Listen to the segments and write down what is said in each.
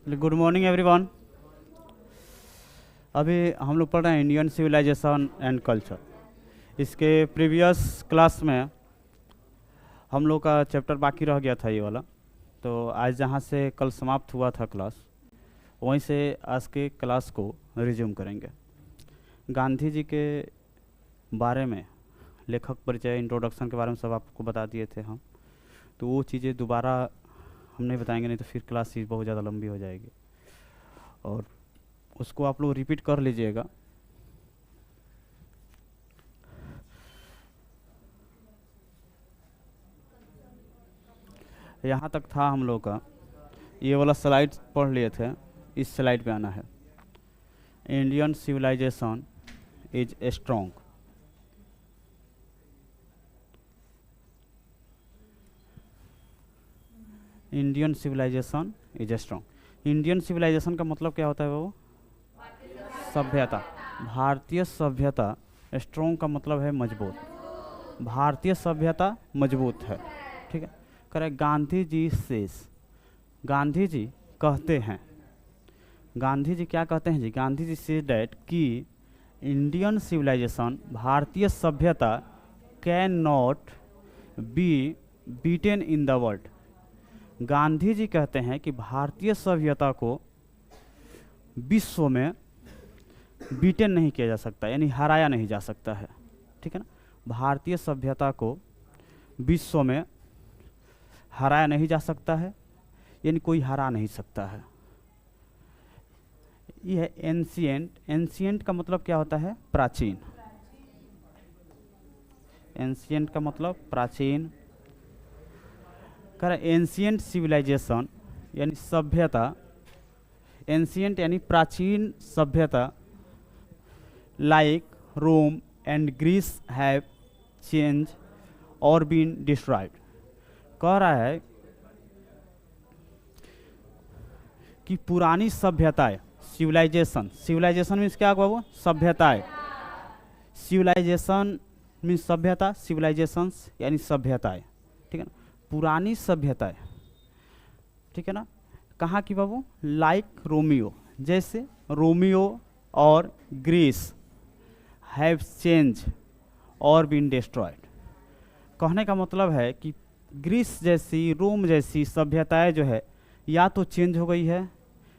Good morning everyone. अभी हम लोग पढ़ रहे हैं इंडियन सिविलाइजेशन एंड कल्चर। इसके प्रीवियस क्लास में हम लोग का चैप्टर बाकी रह गया था ये वाला, तो आज जहाँ से कल समाप्त हुआ था क्लास, वहीं से आज के क्लास को रिज्यूम करेंगे। गांधी जी के बारे में लेखक परिचय, इंट्रोडक्शन के बारे में सब आपको बता दिए थे हम, तो वो चीज़ें दोबारा हम नहीं बताएंगे, नहीं तो फिर क्लास चीज़ बहुत ज़्यादा लंबी हो जाएगी और उसको आप लोग रिपीट कर लीजिएगा। यहाँ तक था हम लोग का, ये वाला स्लाइड पढ़ लिए थे, इस स्लाइड पे आना है। Indian civilisation is strong. Indian civilisation is strong. Indian civilisation का मतलब क्या होता है वो? सभ्यता। भारतीय सभ्यता। स्ट्रॉन्ग का मतलब है मजबूत। भारतीय सभ्यता मजबूत है, ठीक है। करे गांधी जी सेज, गांधी जी कहते हैं, गांधी जी क्या कहते हैं जी? गांधी जी से डैट कि इंडियन सिविलाइजेशन, भारतीय सभ्यता, can not be beaten in the world. Gandhi ji कहते हैं कि भारतीय सभ्यता को विश्व में बीटेन नहीं किया जा सकता, यानी हराया नहीं जा सकता है, ठीक है ना। भारतीय सभ्यता को विश्व में हराया नहीं जा सकता है, यानी कोई हरा नहीं सकता है। यह है एंशिएंट। एंशिएंट का मतलब क्या होता है? प्राचीन। एंशिएंट का मतलब प्राचीन। कर एंशिएंट सिविलाइजेशन यानी सभ्यता, एंशिएंट यानी प्राचीन सभ्यता, like Rome and Greece have change और बीन डिस्ट्रॉयड। कह रहा है कि पुरानी सभ्यताएं, सिविलाइजेशन, सिविलाइजेशन मीन्स क्या बाबू? सभ्यताएं। सिविलाइजेशन मीन्स सभ्यता, सिविलाइजेशंस यानी सभ्यताएं, ठीक है ना। पुरानी सभ्यताएं, ठीक है ना। कहाँ की बाबू? लाइक रोमियो, जैसे रोमियो और ग्रीस, हैव चेंज और बीन डिस्ट्रॉयड। कहने का मतलब है कि ग्रीस जैसी, रोम जैसी सभ्यताएं जो है या तो चेंज हो गई है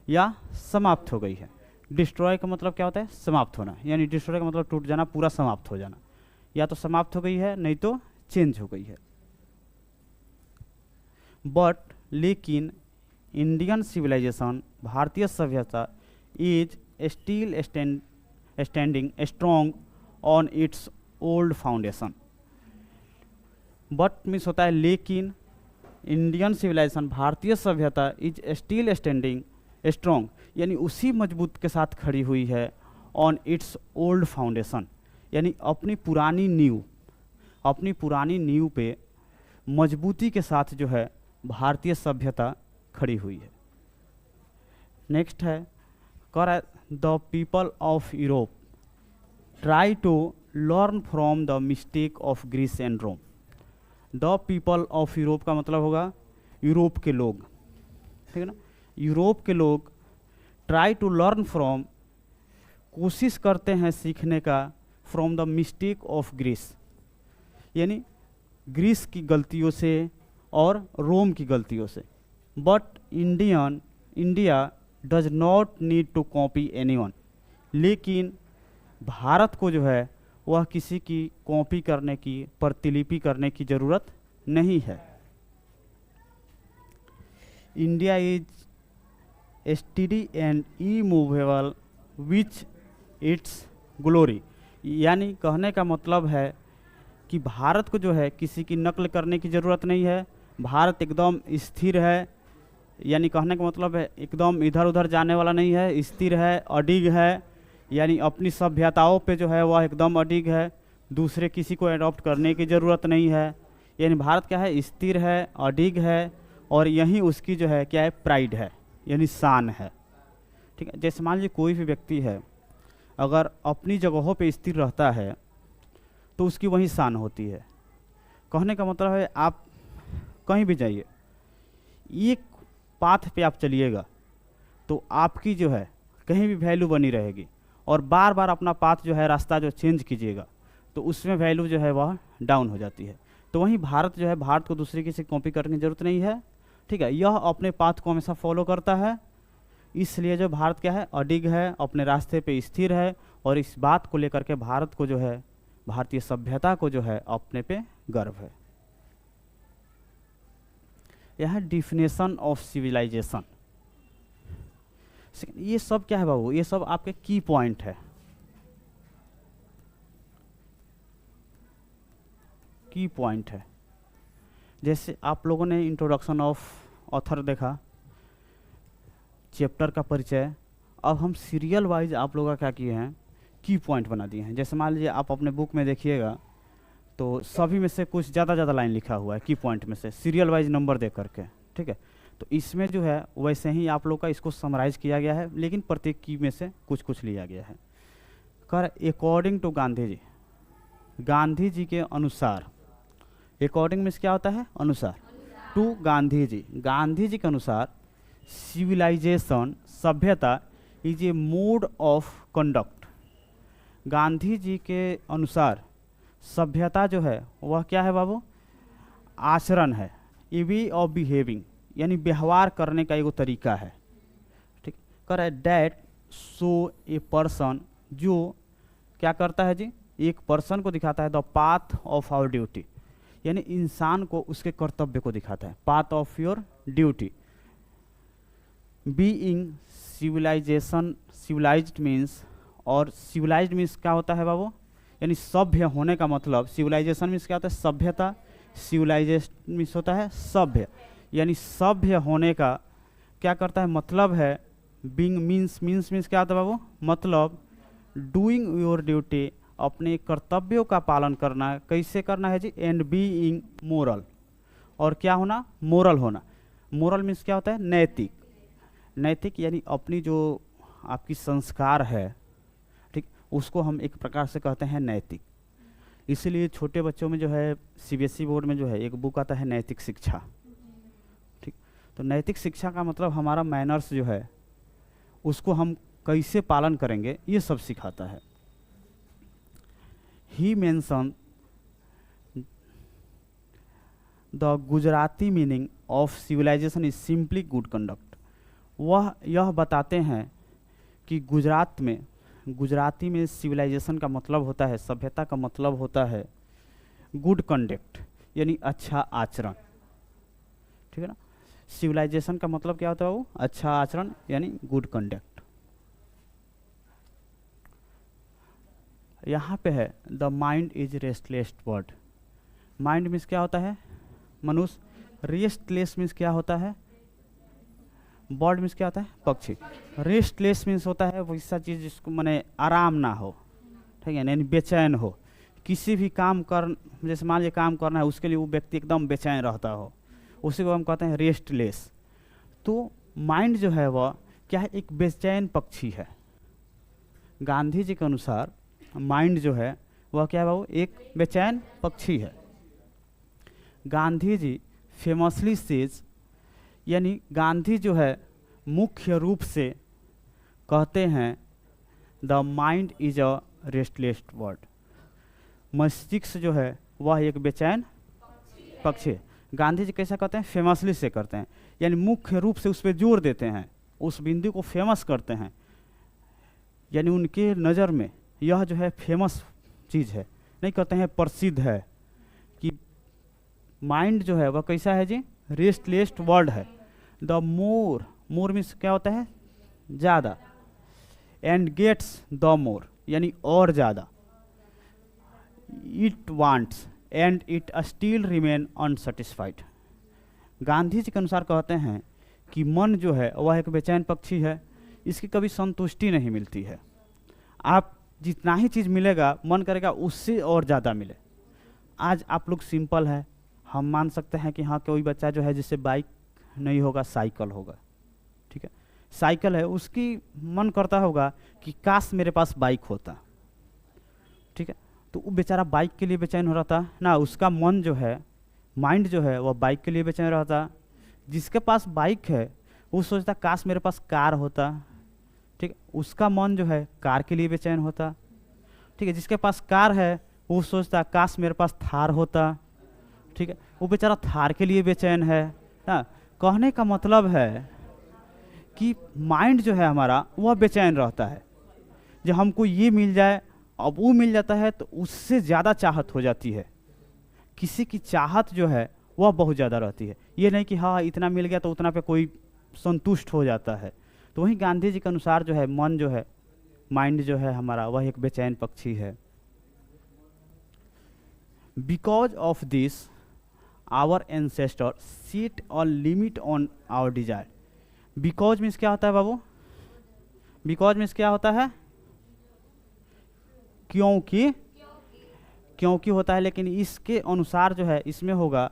या समाप्त हो गई है। डिस्ट्रॉय का मतलब क्या होता है? समाप्त होना, यानी डिस्ट्रॉय का मतलब टूट जाना, पूरा समाप्त हो जाना। या तो समाप्त हो गई है, नहीं तो चेंज हो गई है। बट लेकिन इंडियन सिविलाइजेशन, भारतीय सभ्यता, is still standing strong on it's old foundation. But means होता है लेकिन, इंडियन सिविलाइजेशन, भारतीय सभ्यता, इज स्टिल स्टैंडिंग स्ट्रॉन्ग, यानी उसी मजबूत के साथ खड़ी हुई है, ऑन इट्स ओल्ड फाउंडेशन, यानी अपनी पुरानी नींव, अपनी पुरानी नींव पे मजबूती के साथ जो है भारतीय सभ्यता खड़ी हुई है। नेक्स्ट है, कर the people of Europe try to learn from the mistake of Greece and Rome. The people of Europe का मतलब होगा यूरोप के लोग, ठीक है ना। यूरोप के लोग ट्राई टू लर्न फ्रॉम, कोशिश करते हैं सीखने का, from the mistake of Greece, यानी ग्रीस की गलतियों से और रोम की गलतियों से। But India does not need to copy anyone. लेकिन भारत को जो है वह किसी की कॉपी करने की, प्रतिलिपि करने की ज़रूरत नहीं है। India is study and immovable which it's glory. यानी कहने का मतलब है कि भारत को जो है किसी की नकल करने की ज़रूरत नहीं है। भारत एकदम स्थिर है, यानी कहने का मतलब है एकदम इधर उधर जाने वाला नहीं है, स्थिर है, अडिग है, यानी अपनी सभ्यताओं पे जो है वह एकदम अडिग है, दूसरे किसी को एडॉप्ट करने की ज़रूरत नहीं है। यानी भारत क्या है? स्थिर है, अडिग है, और यही उसकी जो है क्या है? प्राइड है, यानी शान है, ठीक है। जैसे मान लीजिए कोई भी व्यक्ति है, अगर अपनी जगहों पे स्थिर रहता है तो उसकी वही शान होती है। कहने का मतलब है आप कहीं भी जाइए, एक पाथ पे आप चलिएगा तो आपकी जो है कहीं भी वैल्यू बनी रहेगी, और बार बार अपना पाथ जो है, रास्ता जो चेंज कीजिएगा तो उसमें वैल्यू जो है वह डाउन हो जाती है। तो वहीं भारत जो है, भारत को दूसरे किसी कॉपी करने की जरूरत नहीं है, ठीक है। यह अपने पाथ को हमेशा फॉलो करता है, इसलिए जो भारत क्या है, अडिग है, अपने रास्ते पे स्थिर है, और इस बात को लेकर के भारत को जो है, भारतीय सभ्यता को जो है अपने पे गर्व है। यह है डिफिनेशन ऑफ सिविलाइजेशन। ये सब क्या है बाबू, ये सब आपके की पॉइंट है, की पॉइंट है। जैसे आप लोगों ने इंट्रोडक्शन ऑफ ऑथर देखा, चैप्टर का परिचय, अब हम सीरियल वाइज आप लोगों का क्या किए हैं, की पॉइंट बना दिए हैं। जैसे मान लीजिए आप अपने बुक में देखिएगा तो सभी में से कुछ ज़्यादा लाइन लिखा हुआ है की पॉइंट में से, सीरियल वाइज नंबर दे करके, ठीक है। तो इसमें जो है वैसे ही आप लोग का इसको समराइज किया गया है, लेकिन प्रत्येक की में से कुछ कुछ लिया गया है। कर अकॉर्डिंग टू गांधी जी, गांधी जी के अनुसार, अकॉर्डिंग मीन्स क्या होता है, अनुसार, टू गांधी जी, गांधी जी के अनुसार सिविलाइजेशन, सभ्यता is a mode of conduct. Gandhi ji के अनुसार सभ्यता जो है वह क्या है बाबू, आचरण है, ए वे ऑफ बिहेविंग, यानी व्यवहार करने का एक तरीका है, ठीक। कर डैट सो ए पर्सन, जो क्या करता है जी, एक पर्सन को दिखाता है, the path of our duty, यानी इंसान को उसके कर्तव्य को दिखाता है, path of your duty. Being civilisation, civilised means, और सिविलाइज्ड मीन्स क्या होता है बाबू, यानी सभ्य होने का मतलब, सिविलाइजेशन मीन्स क्या होता है, सभ्यता, सिविलाइजेशन मीन्स होता है सभ्य, यानी सभ्य होने का क्या करता है, मतलब है, बीइंग मीन्स क्या होता है बाबू, मतलब डूइंग योर ड्यूटी, अपने कर्तव्यों का पालन करना, कैसे करना है जी, एंड बीइंग मोरल, और क्या होना, मोरल होना। मोरल मीन्स क्या होता है, नैतिक, नैतिक यानी अपनी जो आपकी संस्कार है, ठीक, उसको हम एक प्रकार से कहते हैं नैतिक। इसीलिए छोटे बच्चों में जो है सीबीएसई बोर्ड में जो है एक बुक आता है नैतिक शिक्षा, ठीक। तो नैतिक शिक्षा का मतलब हमारा मैनर्स जो है उसको हम कैसे पालन करेंगे, ये सब सिखाता है। He mention the Gujarati meaning of civilization is simply good conduct. वह यह बताते हैं कि गुजरात में, गुजराती में सिविलाइजेशन का मतलब होता है, सभ्यता का मतलब होता है गुड कंडक्ट, यानी अच्छा आचरण, ठीक है ना। सिविलाइजेशन का मतलब क्या होता है वो, अच्छा आचरण यानी गुड कंडक्ट। यहाँ पे है the mind is restless bird. Mind means क्या होता है, मनुष्य, रेस्टलेस मीन्स क्या होता है, बर्ड मीन्स क्या होता है, पक्षी। रेस्टलेस मीन्स होता है वैसा चीज़ जिसको माने आराम ना हो, ठीक है, यानी बेचैन हो, किसी भी काम कर, जैसे मान लीजिए काम करना है उसके लिए वो व्यक्ति एकदम बेचैन रहता हो, उसी को हम कहते हैं रेस्टलेस। तो माइंड जो है वह क्या है, एक बेचैन पक्षी है। गांधी जी के अनुसार माइंड जो है वह क्या है बाबू, एक बेचैन पक्षी है। गांधी जी फेमसली सेज, यानी गांधी जो है मुख्य रूप से कहते हैं the mind is a restless bird, मस्तिष्क जो है वह एक बेचैन पक्षी है। गांधी जी कैसा कहते हैं, फेमसली से करते हैं, यानी मुख्य रूप से उस पर जोर देते हैं, उस बिंदु को फेमस करते हैं, यानी उनके नज़र में यह जो है फेमस चीज़ है, नहीं कहते हैं प्रसिद्ध है, कि माइंड जो है वह कैसा है जी, रेस्टलेस वर्ड है। द मोर, मोर मीन्स क्या होता है, ज़्यादा, एंड गेट्स द मोर यानी और ज़्यादा, it wants and it still remain unsatisfied. Gandhi ji के अनुसार कहते हैं कि मन जो है वह एक बेचैन पक्षी है, इसकी कभी संतुष्टि नहीं मिलती है। आप जितना ही चीज़ मिलेगा मन करेगा उससे और ज़्यादा मिले। आज आप लोग सिंपल है, हम मान सकते हैं कि हाँ कोई बच्चा जो है जिससे बाइक नहीं होगा साइकिल होगा, ठीक है, साइकिल है, उसकी मन करता होगा कि काश मेरे पास बाइक होता, ठीक है। तो वो बेचारा बाइक के लिए बेचैन हो रहा था ना, उसका मन जो है, माइंड जो है वह बाइक के लिए बेचैन रहा था। जिसके पास बाइक है वो सोचता काश मेरे पास कार होता, ठीक है, उसका मन जो है कार के लिए बेचैन होता। ठीक है, जिसके पास कार है वो सोचता काश मेरे पास थार होता, ठीक है, वो बेचारा थार के लिए बेचैन है ना। कहने का मतलब है कि माइंड जो है हमारा वह बेचैन रहता है। जब हमको ये मिल जाए, अब वो मिल जाता है तो उससे ज़्यादा चाहत हो जाती है। किसी की चाहत जो है वह बहुत ज़्यादा रहती है। ये नहीं कि हाँ इतना मिल गया तो उतना पे कोई संतुष्ट हो जाता है। तो वहीं गांधी जी के अनुसार जो है मन जो है, माइंड जो है हमारा, वह एक बेचैन पक्षी है। Because of this our ancestor set a limit on our desire. Because means क्या होता है बाबू? बिकॉज मीन्स क्या होता है? क्योंकि, क्योंकि होता है, लेकिन इसके अनुसार जो है इसमें होगा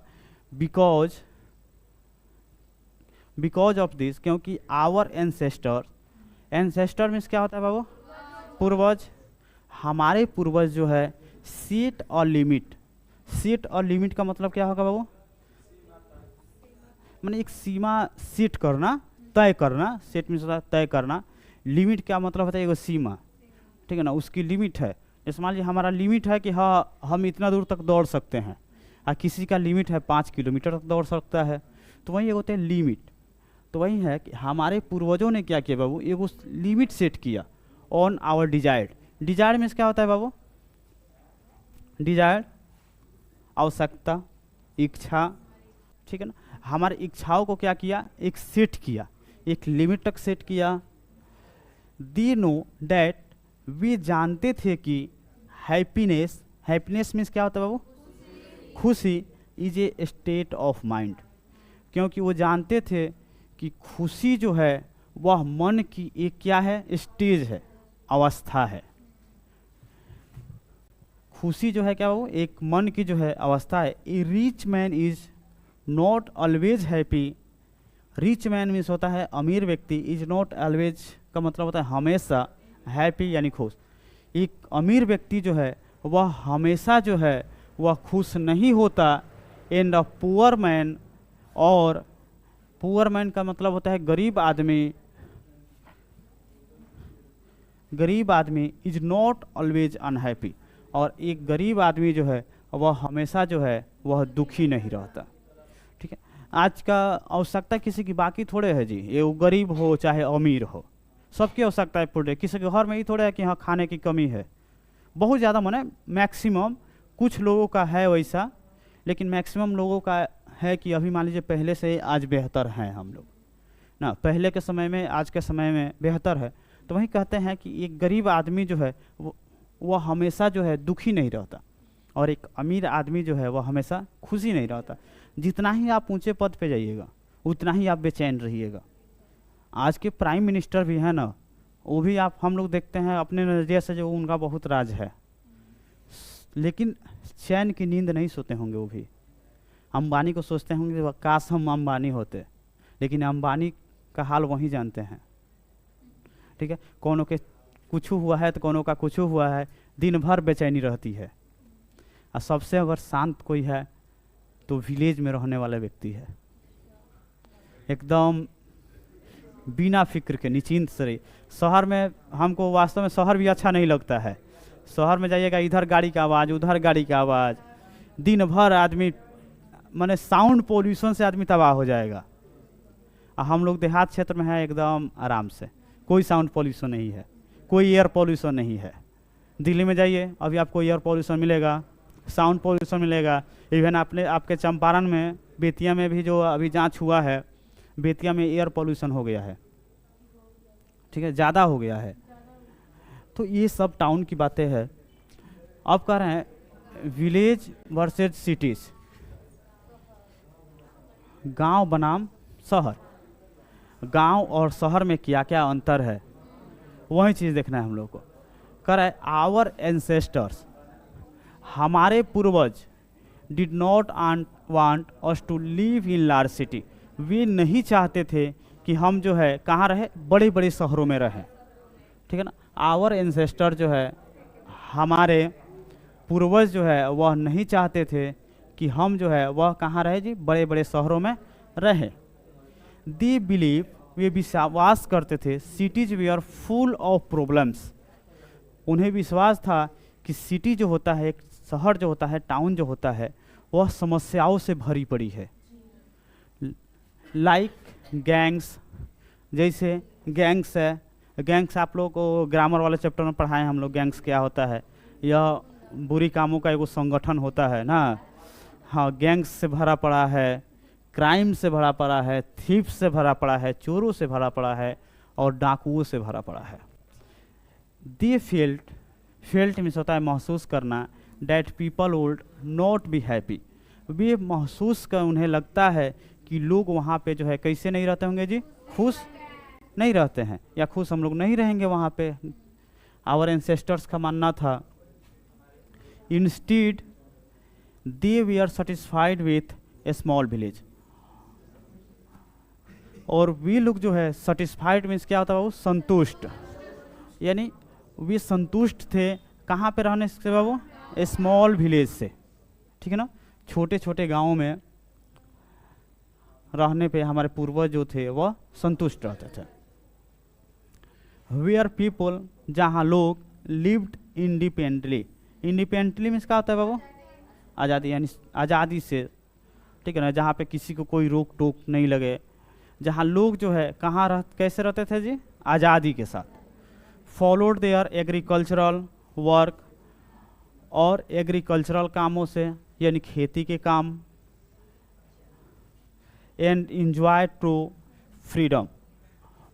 बिकॉज, बिकॉज ऑफ दिस, क्योंकि आवर एंसेस्टर, एंसेस्टर मीन्स क्या होता है बाबू? पूर्वज। हमारे पूर्वज जो है सेट और लिमिट, सेट और लिमिट का मतलब क्या होगा बाबू? मैंने एक सीमा सेट करना, तय करना। सेट मीन्स होता है तय करना। लिमिट क्या मतलब होता है? एगो सीमा, ठीक है ना, उसकी लिमिट है। जैसे मान लीजिए हमारा लिमिट है कि हाँ हम इतना दूर तक दौड़ सकते हैं, और किसी का लिमिट है 5 किलोमीटर तक दौड़ सकता है, तो वही होते हैं लिमिट। तो वही है कि हमारे पूर्वजों ने क्या किया बाबू? एगो लिमिट सेट किया on our desired. Desire means क्या होता है बाबू? डिजायर आवश्यकता, इच्छा, ठीक है ना। हमारे इच्छाओं को क्या किया? एक सेट किया, एक लिमिट तक सेट किया। दे नो डैट, वे जानते थे कि हैप्पीनेस, हैप्पीनेस मीन्स क्या होता है बाबू? खुशी is a state of mind. क्योंकि वो जानते थे कि खुशी जो है वह मन की एक क्या है? स्टेज है, अवस्था है। खुशी जो है क्या बाबू? एक मन की जो है अवस्था है। A rich man is not always happy. Rich man means होता है अमीर व्यक्ति, इज नॉट ऑलवेज का मतलब होता है हमेशा, हैप्पी यानी खुश। एक अमीर व्यक्ति जो है वह हमेशा जो है वह खुश नहीं होता। एंड अ पुअर मैन, और पुअर मैन का मतलब होता है गरीब आदमी, गरीब आदमी इज नॉट ऑलवेज अनहैप्पी। और एक गरीब आदमी जो है वह हमेशा जो है वह दुखी नहीं रहता, ठीक है। आज का आवश्यकता किसी की बाकी थोड़े है जी, ये वो गरीब हो चाहे अमीर हो, सबकी आवश्यकता है पूरे। किसी के घर में ही थोड़े है कि हाँ खाने की कमी है, बहुत ज़्यादा माने मैक्सिमम कुछ लोगों का है वैसा, लेकिन मैक्सिमम लोगों का है कि अभी मान लीजिए पहले से आज बेहतर हैं हम लोग ना, पहले के समय में आज के समय में बेहतर है। तो वही कहते हैं कि एक गरीब आदमी जो है वह हमेशा जो है दुखी नहीं रहता, और एक अमीर आदमी जो है वह हमेशा खुशी नहीं रहता। जितना ही आप ऊंचे पद पे जाइएगा उतना ही आप बेचैन रहिएगा। आज के प्राइम मिनिस्टर भी हैं ना, वो भी आप हम लोग देखते हैं अपने नज़रिए से जो उनका बहुत राज है, लेकिन चैन की नींद नहीं सोते होंगे। वो भी अंबानी को सोचते होंगे काश हम अंबानी होते, लेकिन अंबानी का हाल वही जानते हैं, ठीक है। कोनो के कुछ हुआ है तो कोनो का कुछ हुआ है, दिन भर बेचैनी रहती है। और सबसे अगर शांत कोई है तो विलेज में रहने वाला व्यक्ति है, एकदम बिना फिक्र के निश्चिंत से। शहर में हमको वास्तव में शहर भी अच्छा नहीं लगता है। शहर में जाइएगा, इधर गाड़ी का आवाज़, उधर गाड़ी का आवाज़, दिन भर आदमी माने साउंड पोल्यूशन से आदमी तबाह हो जाएगा। और हम लोग देहात क्षेत्र में हैं एकदम आराम से, कोई साउंड पोल्यूशन नहीं है, कोई एयर पोल्यूशन नहीं है। दिल्ली में जाइए अभी आपको एयर पोल्यूशन मिलेगा, साउंड पोल्यूशन मिलेगा। इवन आपके चंपारण में, बेतिया में भी जो अभी जांच हुआ है, बेतिया में एयर पोल्यूशन हो गया है, ठीक है, ज़्यादा हो गया है। तो ये सब टाउन की बातें हैं। अब कह रहे हैं विलेज वर्सेज सिटीज़, गांव बनाम शहर। गांव और शहर में क्या क्या अंतर है, वही चीज़ देखना है हम लोग को। कह रहा है आवर एंसेस्टर्स, हमारे पूर्वज did not want us to live in large city. वे नहीं चाहते थे कि हम जो है कहाँ रहे, बड़े बड़े शहरों में रहें, ठीक है ना। आवर एंसेस्टर जो है, हमारे पूर्वज जो है वह नहीं चाहते थे कि हम जो है वह कहाँ रहे जी, बड़े बड़े शहरों में रहे। दे बिलीव वे विश्वास करते थे cities we are full of problems. उन्हें विश्वास था कि सिटी जो होता है, एक शहर जो होता है, टाउन जो होता है, वह समस्याओं से भरी पड़ी है। लाइक गैंग्स, जैसे गैंग्स है, गैंग्स आप लोग को ग्रामर वाले चैप्टर में पढ़ाए हम लोग, गैंग्स क्या होता है। यह बुरी कामों का एक संगठन होता है ना। हाँ, गैंग्स से भरा पड़ा है, क्राइम से भरा पड़ा है, थीफ से भरा पड़ा है, चोरों से भरा पड़ा है और डाकुओं से भरा पड़ा है। दे फेल्ट मीन्स होता है महसूस करना, that people would not be happy. वे महसूस कर उन्हें लगता है कि लोग वहाँ पे जो है कैसे नहीं रहते होंगे जी, खुश नहीं रहते हैं, या खुश हम लोग नहीं रहेंगे वहाँ पे। आवर एंसेस्टर्स का मानना था। Instead they we are satisfied with a small village. और वे लोग जो है सेटिस्फाइड मीन्स क्या होता है बाबू, संतुष्ट, यानी वे संतुष्ट थे कहाँ पे रहने से बाबू, ए स्मॉल विलेज से, ठीक है ना। छोटे छोटे गाँवों में रहने पे हमारे पूर्वज जो थे वह संतुष्ट रहते थे। वेयर पीपल, जहाँ लोग लिव्ड इंडिपेंडेंटली। इंडिपेंडेंटली मीन्स क्या होता है बाबू, आज़ादी, यानी आज़ादी से, ठीक है ना, जहाँ पे किसी को कोई रोक टोक नहीं लगे, जहाँ लोग जो है कहाँ कैसे रहते थे जी, आज़ादी के साथ। फॉलोड देयर एग्रीकल्चरल वर्क, और एग्रीकल्चरल कामों से यानी खेती के काम, एंड इंजॉय टू फ्रीडम,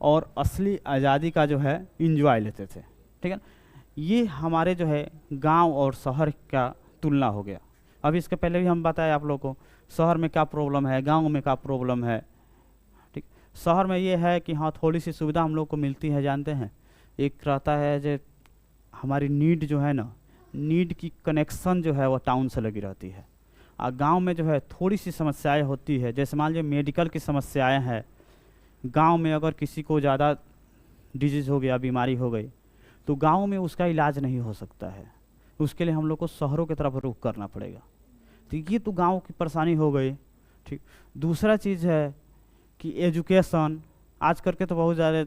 और असली आज़ादी का जो है इंजॉय लेते थे, ठीक है। ये हमारे जो है गांव और शहर का तुलना हो गया। अभी इसके पहले भी हम बताए आप लोगों को शहर में क्या प्रॉब्लम है, गांव में क्या प्रॉब्लम है, ठीक। शहर में ये है कि हाँ थोड़ी सी सुविधा हम लोग को मिलती है, जानते हैं। एक रहता है जो हमारी नीड जो है ना, नीड की कनेक्शन जो है वो टाउन से लगी रहती है। और गांव में जो है थोड़ी सी समस्याएं होती है, जैसे मान लीजिए मेडिकल की समस्याएं हैं। गांव में अगर किसी को ज़्यादा डिजीज़ हो गया, बीमारी हो गई, तो गांव में उसका इलाज नहीं हो सकता है, उसके लिए हम लोग को शहरों की तरफ रुख करना पड़ेगा। तो ये तो गांव की परेशानी हो गई, ठीक। दूसरा चीज़ है कि एजुकेशन, आज करके तो बहुत ज़्यादा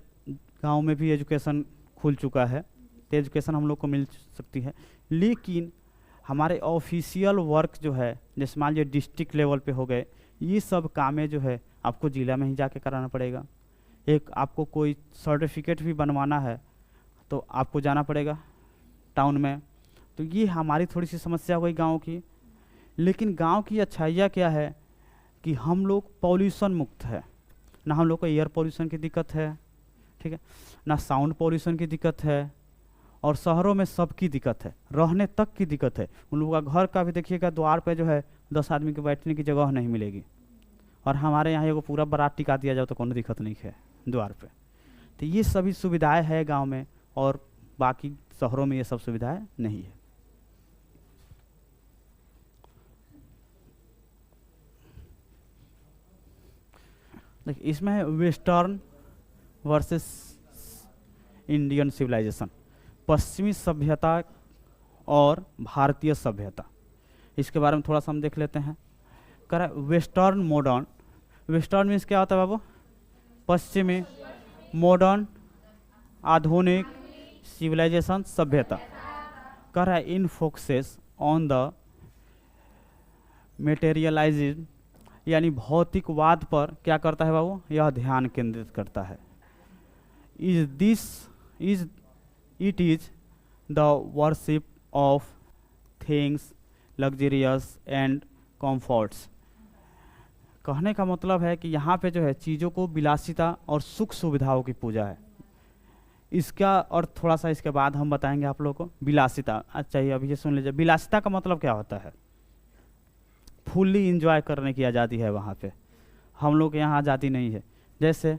गांव में भी एजुकेशन खुल चुका है, तो एजुकेशन हम लोग को मिल सकती है। लेकिन हमारे ऑफिशियल वर्क जो है, जैसे मान लीजिए डिस्ट्रिक्ट लेवल पे हो गए, ये सब कामें जो है आपको ज़िला में ही जाके कराना पड़ेगा। एक आपको कोई सर्टिफिकेट भी बनवाना है तो आपको जाना पड़ेगा टाउन में। तो ये हमारी थोड़ी सी समस्या हो गई गाँव की। लेकिन गांव की अच्छाइयाँ क्या है कि हम लोग पॉल्यूशन मुक्त है, ना हम लोग को एयर पॉल्यूशन की दिक्कत है, ठीक है, ना साउंड पॉल्यूशन की दिक्कत है। और शहरों में सबकी दिक्कत है, रहने तक की दिक्कत है। उन लोगों का घर का भी देखिएगा, द्वार पे जो है 10 आदमी के बैठने की जगह नहीं मिलेगी। और हमारे यहाँ एगो पूरा बारात टिका दिया जाओ तो कोनो दिक्कत नहीं है द्वार पे। तो ये सभी सुविधाएं है गांव में, और बाकी शहरों में ये सब सुविधाएं नहीं है। देखिए इसमें है वेस्टर्न वर्सेस इंडियन सिविलाइजेशन, पश्चिमी सभ्यता और भारतीय सभ्यता। इसके बारे में थोड़ा सा हम देख लेते हैं। कह रहा है वेस्टर्न मॉडर्न। वेस्टर्न मीन्स क्या होता है बाबू, पश्चिमी, मॉडर्न आधुनिक, सिविलाइजेशन सभ्यता। कह रहा है इन फोकसेस ऑन द मेटेरियलाइज्ड, यानी भौतिकवाद पर क्या करता है बाबू, यह ध्यान केंद्रित करता है। It is the worship of things luxurious and comforts. कहने का मतलब है कि यहाँ पे जो है चीज़ों को विलासिता और सुख सुविधाओं की पूजा है। इसका और थोड़ा सा इसके बाद हम बताएंगे आप लोगों को। विलासिता, अच्छा ये अभी ये सुन लीजिए, विलासिता का मतलब क्या होता है, फुल्ली इंजॉय करने की आज़ादी है वहाँ पे। हम लोग के यहाँ आज़ादी नहीं है। जैसे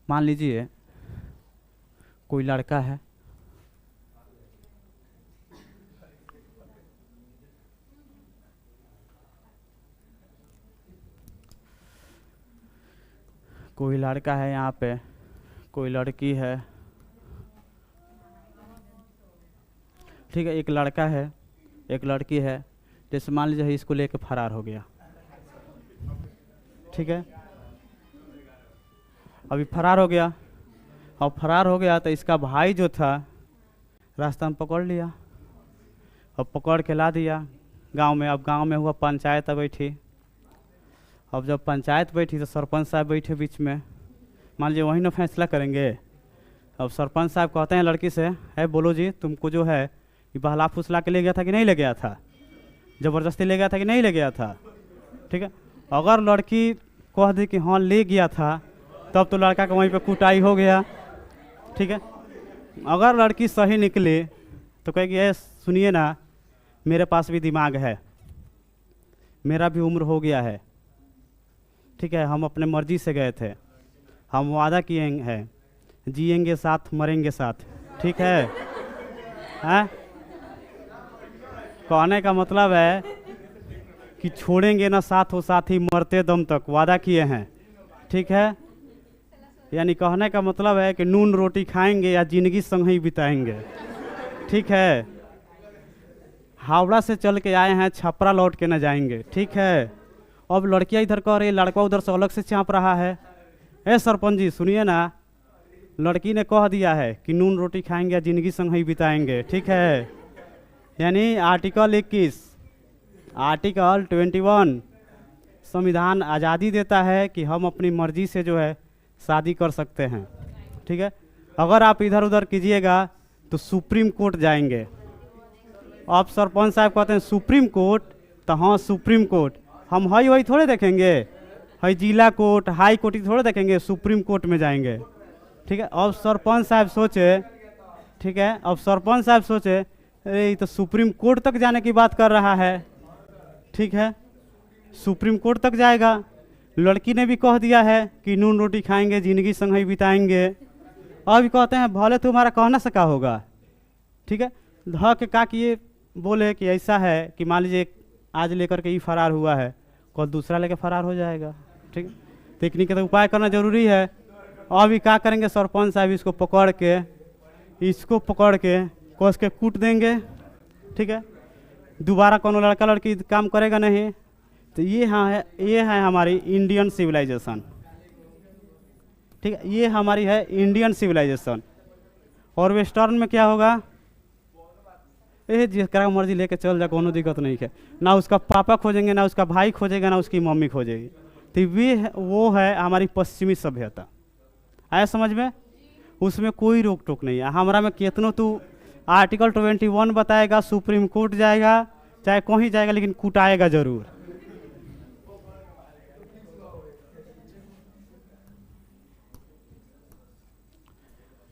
मान लीजिए कोई लड़का है, कोई लड़का है यहाँ पे, कोई लड़की है, ठीक है, एक लड़का है एक लड़की है। जैसे मान लीजिए इसको लेके फरार हो गया, ठीक है। अभी फरार हो गया। अब फरार हो गया तो इसका भाई जो था रास्ता में पकड़ लिया। अब पकड़ के ला दिया गांव में। अब गांव में हुआ पंचायत बैठी। अब जब पंचायत बैठी तो सरपंच साहब बैठे बीच में। मान लीजिए वही ना फैसला करेंगे। अब सरपंच साहब कहते हैं लड़की से, है बोलो जी, तुमको जो है ये बहला फुसला के ले गया था कि नहीं ले गया था? ज़बरदस्ती ले गया था कि नहीं ले गया था? ठीक है। अगर लड़की कह दी कि हाँ ले गया था, तब तो लड़का का वहीं पे कुटाई हो गया। ठीक है। अगर लड़की सही निकली तो कहेगी ये सुनिए ना, मेरे पास भी दिमाग है, मेरा भी उम्र हो गया है, ठीक है, हम अपने मर्जी से गए थे, हम वादा किए हैं, जिएंगे साथ मरेंगे साथ, ठीक है? हैं? कहने का मतलब है कि छोड़ेंगे ना साथ हो साथी मरते दम तक, वादा किए हैं, ठीक है? यानी कहने का मतलब है कि नून रोटी खाएंगे या जिंदगी संग ही बिताएंगे, ठीक है? हावड़ा से चल के आए हैं, छपरा लौट के न जाएंगे, ठीक है? अब लड़कियां इधर कह रही है, लड़का उधर से अलग से चाँप रहा है। ए सरपंच जी सुनिए ना, लड़की ने कह दिया है कि नून रोटी खाएंगे या जिंदगी संग ही बिताएंगे, ठीक है? यानी आर्टिकल 21, आर्टिकल 21 संविधान आज़ादी देता है कि हम अपनी मर्जी से जो है शादी कर सकते हैं, ठीक है? अगर आप इधर उधर कीजिएगा तो सुप्रीम कोर्ट जाएंगे। आप सरपंच साहब कहते हैं सुप्रीम कोर्ट, तो हाँ सुप्रीम कोर्ट, हम हाई वही थोड़े देखेंगे, हाई जिला कोर्ट हाई कोर्ट ही थोड़े देखेंगे, सुप्रीम कोर्ट में जाएंगे, ठीक है? अब सरपंच साहब सोचे, ठीक है, अब सरपंच साहब सोचे अरे ये तो सुप्रीम कोर्ट तक जाने की बात कर रहा है, ठीक है, सुप्रीम कोर्ट तक जाएगा। लड़की ने भी कह दिया है कि नून रोटी खाएंगे जिंदगी संग ही बिताएंगे। अब कहते हैं भले तुम्हारा कहना सका होगा, ठीक है? ध के का किए बोले कि ऐसा है कि मान लीजिए आज लेकर के ये फरार हुआ है, कल दूसरा लेकर फरार हो जाएगा, ठीक है? तकनीक का तो उपाय करना जरूरी है। अभी क्या करेंगे सरपंच साहब, इसको पकड़ के कस के कूट देंगे, ठीक है? दोबारा कोनो लड़का लड़की काम करेगा नहीं। तो ये है हमारी इंडियन सिविलाइजेशन, ठीक है? ये हमारी है इंडियन सिविलाइजेशन। और वेस्टर्न में क्या होगा, जिसका मर्जी लेके चल जा, कोनो दिक्कत नहीं है, ना उसका पापा खोजेंगे, ना उसका भाई खोजेगा, ना उसकी मम्मी खोजेगी। तो वो है हमारी पश्चिमी सभ्यता। आया समझ में? उसमें कोई रोक टोक नहीं है। हमारा में कितनों तू आर्टिकल 21 बताएगा, सुप्रीम कोर्ट जाएगा, चाहे कहीं जाएगा, लेकिन कुटाएगा जरूर।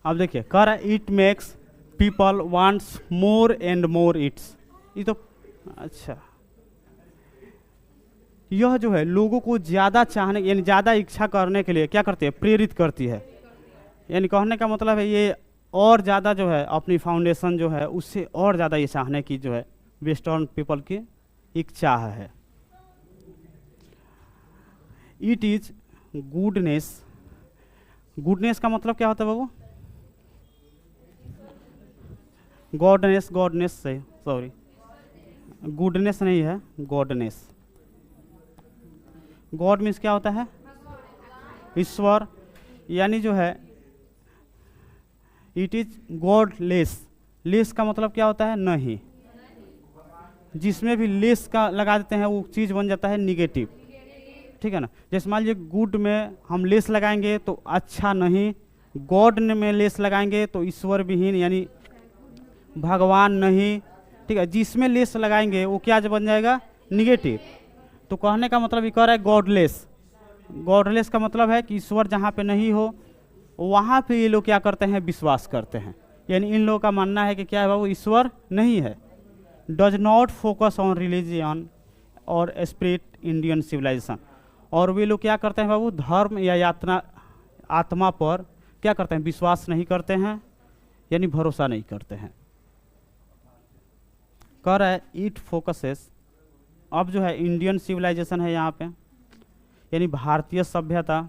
अब देखिए कह रहा है it makes people wants more and more it's. ये तो अच्छा, यह जो है लोगों को ज़्यादा चाहने यानी ज़्यादा इच्छा करने के लिए क्या करती है, प्रेरित करती है। यानी कहने का मतलब है ये और ज़्यादा जो है अपनी फाउंडेशन जो है उससे और ज़्यादा ये चाहने की जो है वेस्टर्न पीपल की एक चाह है। It is goodness. गुडनेस का मतलब क्या होता है बाबू? गॉडनेस से, सॉरी, गुडनेस नहीं है, गॉडनेस। गॉड मीन्स क्या होता है? ईश्वर। यानी जो है इट इज गॉडलेस। लेस का मतलब क्या होता है? नहीं। जिसमें भी लेस का लगा देते हैं वो चीज़ बन जाता है निगेटिव, ठीक है ना? जैसे मान लीजिए गुड में हम लेस लगाएंगे तो अच्छा नहीं, गॉड में लेस लगाएंगे तो ईश्वर विहीन यानी भगवान नहीं, ठीक है? जिसमें लेस लगाएंगे वो क्या बन जाएगा? निगेटिव। तो कहने का मतलब ये कह रहा है गॉडलेस। गॉडलेस का मतलब है कि ईश्वर जहाँ पे नहीं हो वहाँ पे ये लोग क्या करते हैं? विश्वास करते हैं। यानी इन लोगों का मानना है कि क्या है बाबू, ईश्वर नहीं है। Does not focus on religion और स्पिरिट इंडियन सिविलाइजेशन। और वे लोग क्या करते हैं बाबू? धर्म या यात्रा आत्मा पर क्या करते हैं? विश्वास नहीं करते हैं, यानी भरोसा नहीं करते हैं। कह रहा है इट फोकसेस। अब जो है इंडियन सिविलाइजेशन है यहाँ पे, यानी भारतीय सभ्यता।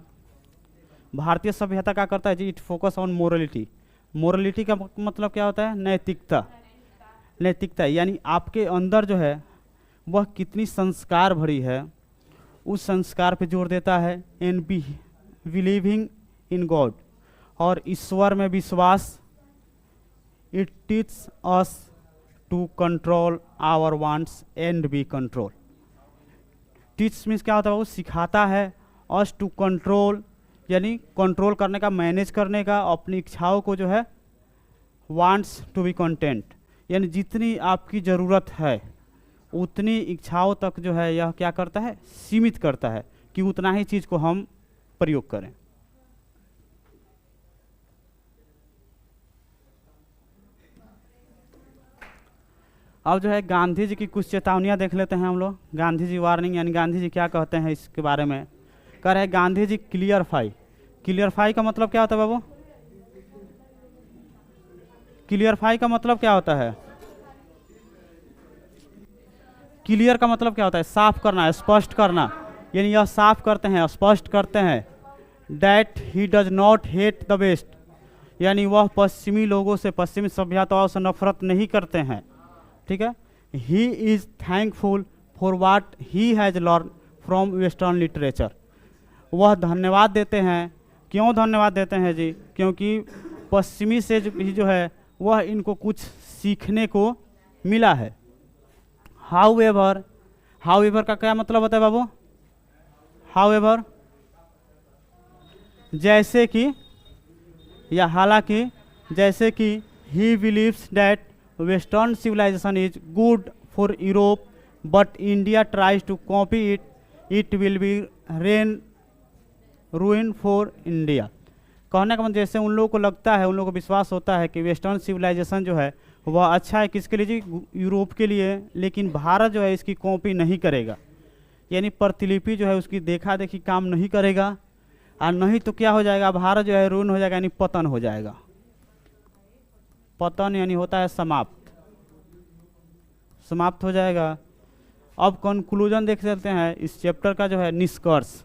भारतीय सभ्यता क्या करता है जी? It focus on morality. Morality का मतलब क्या होता है? नैतिकता। नैतिकता यानी आपके अंदर जो है वह कितनी संस्कार भरी है उस संस्कार पे जोर देता है, एंड बिलीविंग इन गॉड, और ईश्वर में विश्वास। It teach us to control our wants and be control. Teach means क्या होता है, वो सिखाता है अस टू कंट्रोल, यानी कंट्रोल करने का, मैनेज करने का अपनी इच्छाओं को जो है, वांट्स टू बी कंटेंट, यानी जितनी आपकी ज़रूरत है उतनी इच्छाओं तक जो है यह क्या करता है, सीमित करता है कि उतना ही चीज़ को हम प्रयोग करें। अब जो है गांधी जी की कुछ चेतावनियां देख लेते हैं हम लोग। गांधी जी वार्निंग, यानी गांधी जी क्या कहते हैं इसके बारे में। कह रहे हैं गांधी जी क्लियरफाई। क्लियरफाई का मतलब क्या होता है बाबू? क्लियरफाई का मतलब क्या होता है? क्लियर का मतलब क्या होता है? साफ करना, स्पष्ट करना। यानी यह साफ करते हैं, स्पष्ट करते हैं that he does not hate the west, यानी वह पश्चिमी लोगों से, पश्चिमी सभ्यताओं से नफरत नहीं करते हैं। ठीक है। He is thankful for watt he has learn from western literature. वह धन्यवाद देते हैं। क्यों धन्यवाद देते हैं जी? क्योंकि पश्चिमी से जो है वह इनको कुछ सीखने को मिला है। हाउएवर, हाउएवर का क्या मतलब होता है बाबू? हाउएवर जैसे कि, या हालांकि, जैसे कि he believes that western civilization is good for Europe but India tries to copy it, it will be ruin for India. कहने का मतलब जैसे उन लोगों को लगता है, उन लोगों को विश्वास होता है कि वेस्टर्न सिविलाइजेशन जो है वह अच्छा है किसके लिए जी? यूरोप के लिए, लेकिन भारत जो है इसकी कॉपी नहीं करेगा, यानी प्रतिलिपि जो है उसकी देखा देखी काम नहीं करेगा, और नहीं तो क्या हो जाएगा, भारत जो है रूइन हो जाएगा, यानी पतन हो जाएगा। पतन यानी होता है समाप्त, समाप्त हो जाएगा। अब कंक्लूजन देख लेते हैं इस चैप्टर का जो है, निष्कर्ष।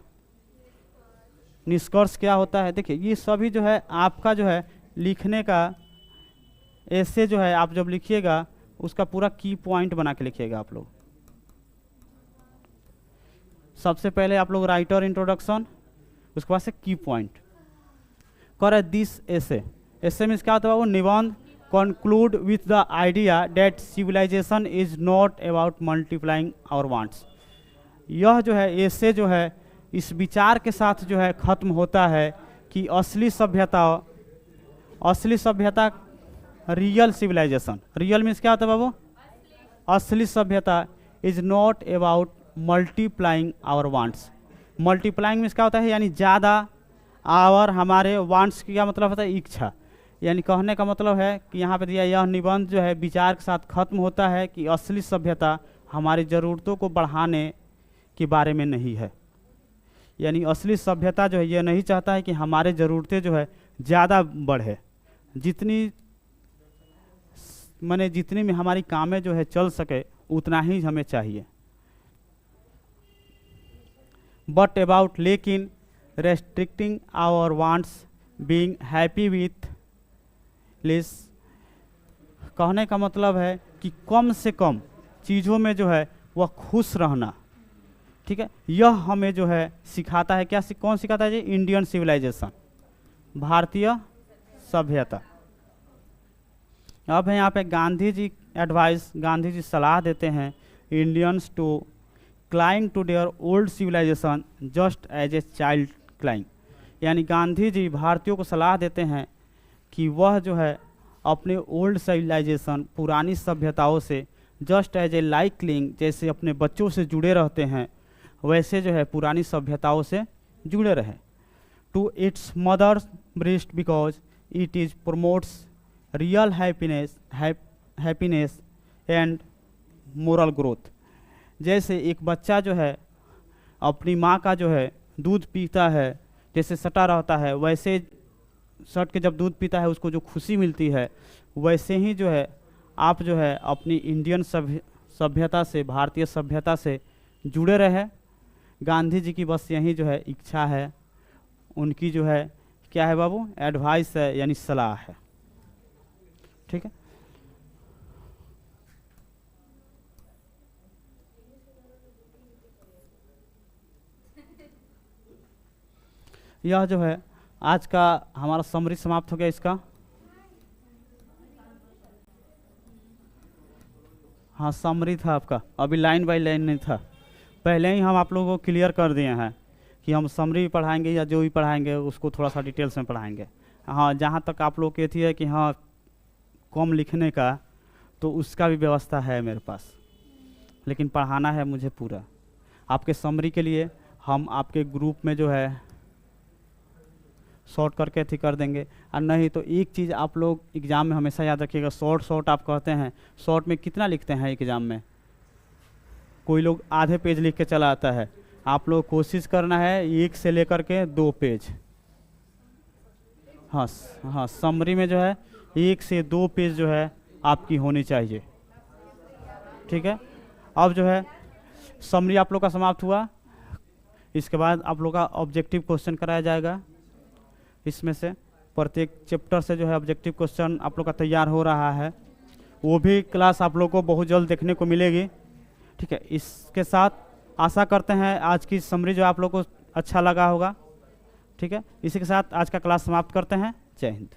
निष्कर्ष क्या होता है? देखिए ये सभी जो है आपका जो है लिखने का, ऐसे जो है आप जब लिखिएगा उसका पूरा की पॉइंट बना के लिखिएगा आप लोग। सबसे पहले आप लोग राइटर इंट्रोडक्शन, उसके बाद से की पॉइंट कर दिस एसे। एसे मीन्स क्या होता है वो? निबंध। Conclude with the idea that civilization is not about multiplying our wants. यह जो है एसे जो है इस विचार के साथ जो है खत्म होता है कि असली सभ्यता, असली सभ्यता, रियल सिविलाइजेशन, रियल मीन्स क्या होता है बाबू? असली सभ्यता is not about multiplying our wants. Multiplying means क्या होता है? यानी ज़्यादा, आवर हमारे, वांट्स की क्या मतलब होता है? इच्छा। यानी कहने का मतलब है कि यहाँ पे दिया, यह निबंध जो है विचार के साथ खत्म होता है कि असली सभ्यता हमारी ज़रूरतों को बढ़ाने के बारे में नहीं है। यानी असली सभ्यता जो है ये नहीं चाहता है कि हमारे ज़रूरतें जो है ज़्यादा बढ़े, जितनी माने जितनी में हमारी कामें जो है चल सके उतना ही हमें चाहिए। बट अबाउट, लेकिन, restricting our wants, being happy with less. कहने का मतलब है कि कम से कम चीज़ों में जो है वह खुश रहना। ठीक है। यह हमें जो है सिखाता है, क्या कौन सिखाता है जी? इंडियन सिविलाइजेशन, भारतीय सभ्यता। अब है यहाँ पे गांधी जी एडवाइस, गांधी जी सलाह देते हैं Indians to cling to their old civilization just as a child cling. यानी गांधी जी भारतीयों को सलाह देते हैं कि वह जो है अपने ओल्ड सिविलाइजेशन, पुरानी सभ्यताओं से just as a like cling, जैसे अपने बच्चों से जुड़े रहते हैं वैसे जो है पुरानी सभ्यताओं से जुड़े रहे। To its mother's breast because it is promotes real happiness and moral growth. जैसे एक बच्चा जो है अपनी माँ का जो है दूध पीता है, जैसे सटा रहता है, वैसे सट के जब दूध पीता है उसको जो खुशी मिलती है, वैसे ही जो है आप जो है अपनी इंडियन सभ्यता से, भारतीय सभ्यता से जुड़े रहे। गांधी जी की बस यही जो है इच्छा है, उनकी जो है क्या है बाबू? एडवाइस है, यानी सलाह है। ठीक है। यह जो है आज का हमारा समरी समाप्त हो गया इसका। हाँ समरी था आपका, अभी लाइन बाय लाइन नहीं था, पहले ही हम आप लोगों को क्लियर कर दिए हैं कि हम समरी पढ़ाएंगे या जो भी पढ़ाएंगे उसको थोड़ा सा डिटेल्स में पढ़ाएंगे। हाँ जहाँ तक आप लोग कहती है कि हाँ कम लिखने का, तो उसका भी व्यवस्था है मेरे पास, लेकिन पढ़ाना है मुझे पूरा। आपके समरी के लिए हम आपके ग्रुप में जो है शॉर्ट करके थी कर देंगे। और नहीं तो एक चीज़ आप लोग एग्ज़ाम में हमेशा याद रखिएगा, शॉर्ट आप कहते हैं, शॉर्ट में कितना लिखते हैं एग्ज़ाम में? कोई लोग आधे पेज लिख के चला आता है, आप लोग कोशिश करना है 1 से लेकर के 2 पेज। हाँ हाँ समरी में जो है 1 से 2 पेज जो है आपकी होनी चाहिए, ठीक है। अब जो है समरी आप लोग का समाप्त हुआ, इसके बाद आप लोग का ऑब्जेक्टिव क्वेश्चन कराया जाएगा। इसमें से प्रत्येक चैप्टर से जो है ऑब्जेक्टिव क्वेश्चन आप लोग का तैयार हो रहा है, वो भी क्लास आप लोग को बहुत जल्द देखने को मिलेगी, ठीक है। इसके साथ आशा करते हैं आज की समरी जो आप लोग को अच्छा लगा होगा, ठीक है। इसी के साथ आज का क्लास समाप्त करते हैं। जय हिंद।